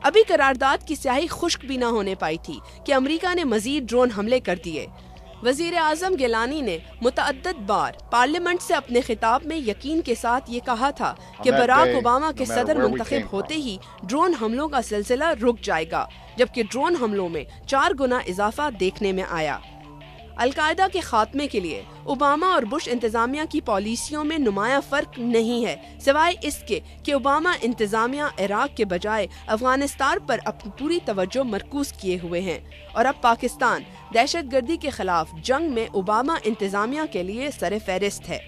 ابھی قرارداد کی سیاہی خشک بھی نہ ہونے پائی تھی کہ امریکہ نے مزید ڈرون حملے کر دیے۔ وزیر اعظم گیلانی نے متعدد بار پارلیمنٹ سے اپنے خطاب میں یقین کے ساتھ یہ کہا تھا کہ باراک اوباما کے صدر منتخب ہوتے ہی ڈرون حملوں کا سلسلہ رک جائے گا، جبکہ ڈرون حملوں میں 4 گنا اضافہ دیکھنے میں آیا۔ القاعدہ کے خاتمے کے لیے اوباما اور بش انتظامیہ کی پالیسیوں میں نمایاں فرق نہیں ہے، سوائے اس کے کہ اوباما انتظامیہ عراق کے بجائے افغانستان پر اپنی پوری توجہ مرکوز کیے ہوئے ہیں، اور اب پاکستان دہشت گردی کے خلاف جنگ میں اوباما انتظامیہ کے لیے سر فہرست ہے۔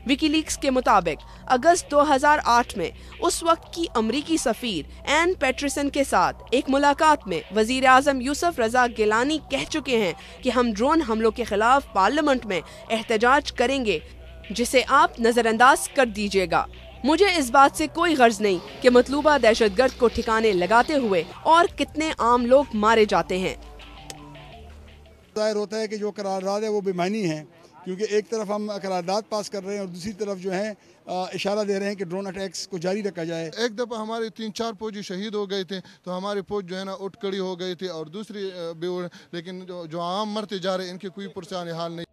وکی لیکس کے مطابق اگست 2008 میں اس وقت کی امریکی سفیر این پیٹرسن کے ساتھ ایک ملاقات میں وزیر اعظم یوسف رضا گیلانی کہہ چکے ہیں کہ ہم ڈرون حملوں کے خلاف پارلیمنٹ میں احتجاج کریں گے، جسے آپ نظر انداز کر دیجیے گا۔ مجھے اس بات سے کوئی غرض نہیں کہ مطلوبہ دہشت گرد کو ٹھکانے لگاتے ہوئے اور کتنے عام لوگ مارے جاتے ہیں۔ ظاہر ہوتا ہے کہ جو قرارداد ہے وہ بے معنی ہے، کیونکہ ایک طرف ہم قرارداد پاس کر رہے ہیں اور دوسری طرف جو ہے اشارہ دے رہے ہیں کہ ڈرون اٹیکس کو جاری رکھا جائے۔ ایک دفعہ ہمارے 3-4 فوجی شہید ہو گئے تھے تو ہمارے فوج جو ہے نا اٹھ کڑی ہو گئی تھی، اور دوسری لیکن جو عام مرتے جا رہے ہیں ان کی کوئی پرسان حال نہیں۔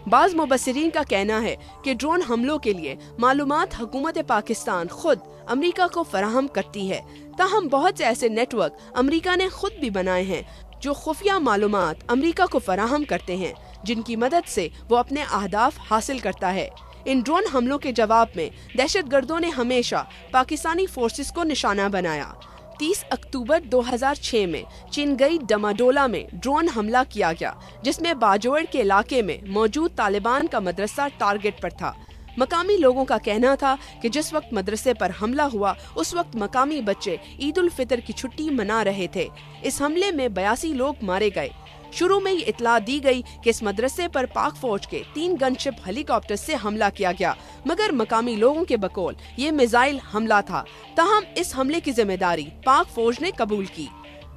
بعض مبصرین کا کہنا ہے کہ ڈرون حملوں کے لیے معلومات حکومت پاکستان خود امریکہ کو فراہم کرتی ہے، تاہم بہت سے ایسے نیٹ ورک امریکہ نے خود بھی بنائے ہیں جو خفیہ معلومات امریکہ کو فراہم کرتے ہیں، جن کی مدد سے وہ اپنے اہداف حاصل کرتا ہے۔ ان ڈرون حملوں کے جواب میں دہشت گردوں نے ہمیشہ پاکستانی فورسز کو نشانہ بنایا۔ 30 اکتوبر 2006 میں چنگئی ڈماڈولا میں ڈرون حملہ کیا گیا، جس میں باجوڑ کے علاقے میں موجود طالبان کا مدرسہ ٹارگٹ پر تھا۔ مقامی لوگوں کا کہنا تھا کہ جس وقت مدرسے پر حملہ ہوا اس وقت مقامی بچے عید الفطر کی چھٹی منا رہے تھے۔ اس حملے میں 82 لوگ مارے گئے۔ شروع میں یہ اطلاع دی گئی کہ اس مدرسے پر پاک فوج کے 3 گن شپ ہیلی کاپٹر سے حملہ کیا گیا، مگر مقامی لوگوں کے بقول یہ میزائل حملہ تھا، تاہم اس حملے کی ذمہ داری پاک فوج نے قبول کی۔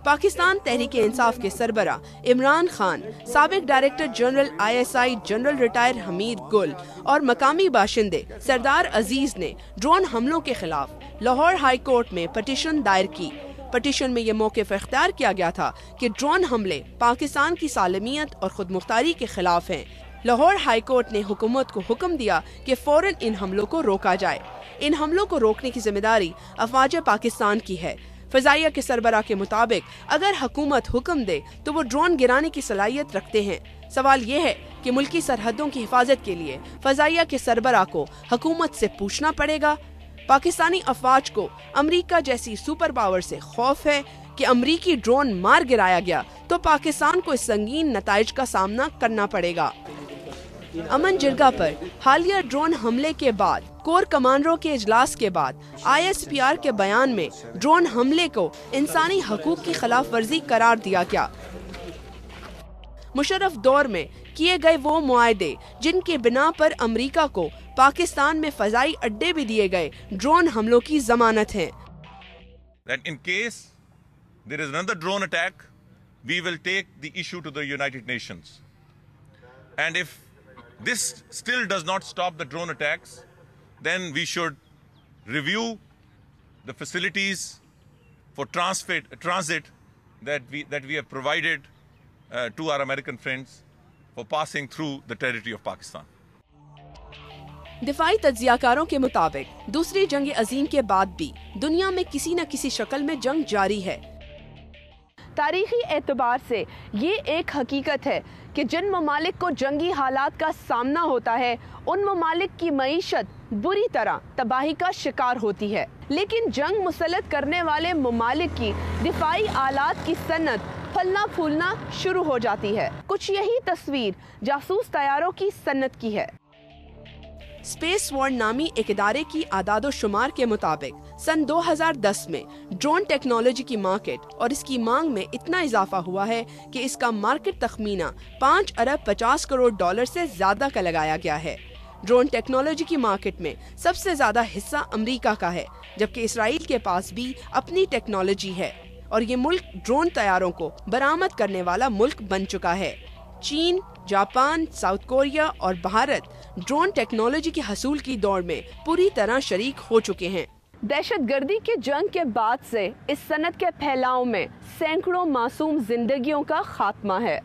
پاکستان تحریک انصاف کے سربراہ عمران خان، سابق director general ISI general retire Hamid Gul اور مقامی باشندے سردار عزیز نے ڈرون حملوں کے خلاف لاہور ہائی کورٹ میں پٹیشن دائر کی۔ پٹیشن میں یہ موقف اختیار کیا گیا تھا کہ ڈرون حملے پاکستان کی سالمیت اور خود مختاری کے خلاف ہیں۔ لاہور ہائی کورٹ نے حکومت کو حکم دیا کہ فوراً ان حملوں کو روکا جائے۔ ان حملوں کو روکنے کی ذمہ داری افواج پاکستان کی ہے۔ فضائیہ کے سربراہ کے مطابق اگر حکومت حکم دے تو وہ ڈرون گرانے کی صلاحیت رکھتے ہیں۔ سوال یہ ہے کہ ملکی سرحدوں کی حفاظت کے لیے فضائیہ کے سربراہ کو حکومت سے پوچھنا پڑے گا۔ پاکستانی افواج کو امریکہ جیسی سپر پاور سے خوف ہے کہ امریکی ڈرون مار گرایا گیا تو پاکستان کو اس سنگین نتائج کا سامنا کرنا پڑے گا۔ امن جرگہ پر حالیہ ڈرون حملے کے بعد کور کمانڈروں کے اجلاس کے بعد ISPR کے بیان میں ڈرون حملے کو انسانی حقوق کی خلاف ورزی قرار دیا گیا۔ مشرف دور میں کیے گئے وہ معاہدے جن کے بنا پر امریکہ کو پاکستان میں فضائی اڈے بھی دیے گئے ڈرون حملوں کی ضمانت ہیں۔ That in case there is another drone attack, we will take the issue to the United Nations. And if this still does not stop the drone attacks, then we should review the facilities for transit that we have provided to our American friends for passing through the territory of Pakistan. دفاعی تجزیہ کاروں کے مطابق دوسری جنگ عظیم کے بعد بھی دنیا میں کسی نہ کسی شکل میں جنگ جاری ہے۔ تاریخی اعتبار سے یہ ایک حقیقت ہے کہ جن ممالک کو جنگی حالات کا سامنا ہوتا ہے ان ممالک کی معیشت بری طرح تباہی کا شکار ہوتی ہے، لیکن جنگ مسلط کرنے والے ممالک کی دفاعی آلات کی صنعت پھلنا پھولنا شروع ہو جاتی ہے۔ کچھ یہی تصویر جاسوس طیاروں کی صنعت کی ہے۔ اسپیس وارڈ نامی ایک ادارے کی اعداد و شمار کے مطابق سن 2010 میں ڈرون ٹیکنالوجی کی مارکیٹ اور اس کی مانگ میں اتنا اضافہ ہوا ہے کہ اس کا مارکیٹ تخمینہ 5 ارب 50 کروڑ ڈالر سے زیادہ کا لگایا گیا ہے۔ ڈرون ٹیکنالوجی کی مارکیٹ میں سب سے زیادہ حصہ امریکہ کا ہے، جبکہ اسرائیل کے پاس بھی اپنی ٹیکنالوجی ہے۔ اور یہ ملک ڈرون طیاروں کو برآمد کرنے والا ملک بن چکا ہے۔ چین، جاپان، ساؤتھ کوریا اور بھارت ڈرون ٹیکنالوجی کے حصول کی دوڑ میں پوری طرح شریک ہو چکے ہیں۔ دہشت گردی کی جنگ کے بعد سے اس صنعت کے پھیلاؤ میں سینکڑوں معصوم زندگیوں کا خاتمہ ہے۔